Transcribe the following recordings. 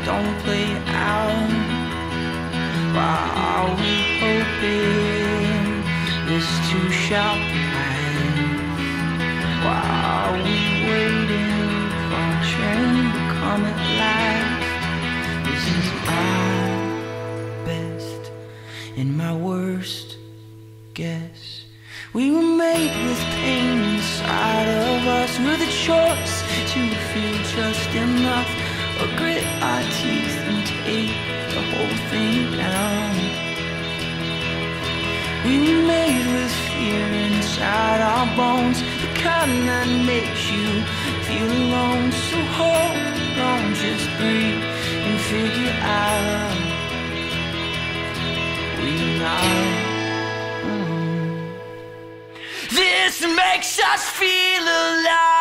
don't play out. Why are we hoping this too shall pass? Why are we waiting for a train to come at last? This is my best and my worst guess. We were made with pain inside of us, with a choice to feel just enough, or grit our teeth and take the whole thing down. We were made with fear inside our bones, the kind that makes you feel alone. So hold on, just breathe and figure out we are. This makes us feel alive.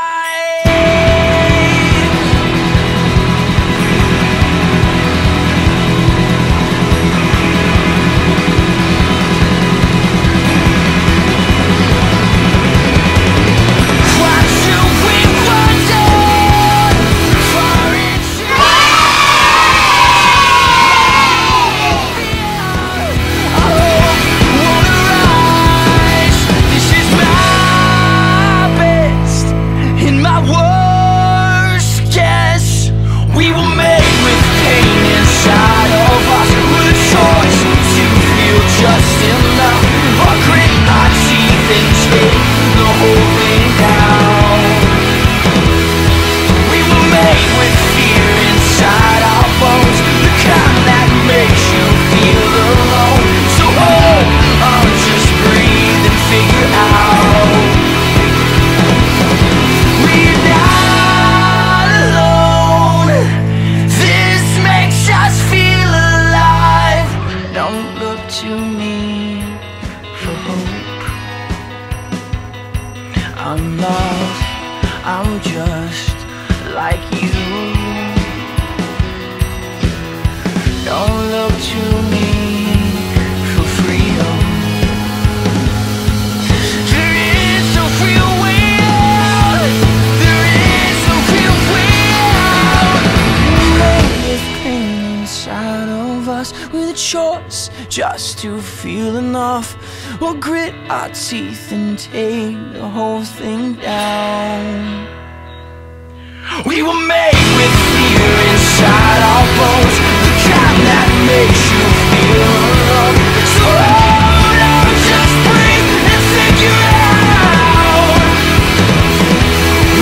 Just enough, or grit our teeth and take the whole thing down. We were made with fear inside our bones, the kind that makes you feel alone. So hold on, just breathe and figure out we're not alone. This makes us feel alive. Don't look to me for hope. I'm lost, I'm just like you. Don't look to me for freedom. There is no real way out. There is no real way out. We're made with pain inside of us, with a choice just to feel enough, or grit our teeth and take the whole thing down. We were made with fear inside our bones, the kind that makes you feel alone. So hold on, just breathe and figure out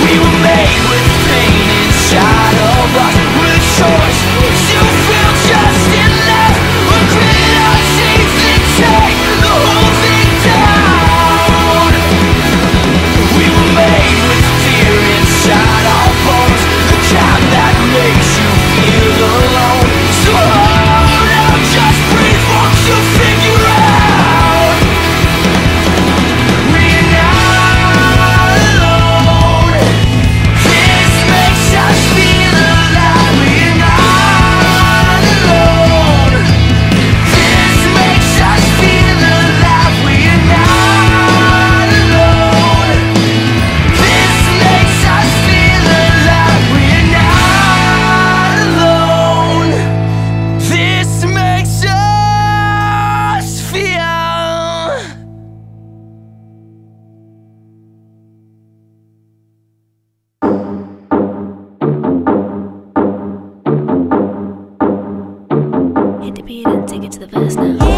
we were made with pain inside of us, with a choice to feel just enough, or grit our teeth and take the whole thing down. We were made with fear inside our bones, the kind that makes you feel alone. So hold on, just breathe, won't you figure out we're not alone. This makes us feel alive. We're not alone. This makes us feel alive. We're not alone. This makes us feel alive. We're not alone. This makes us feel. Hit the beat and take it to the verse now.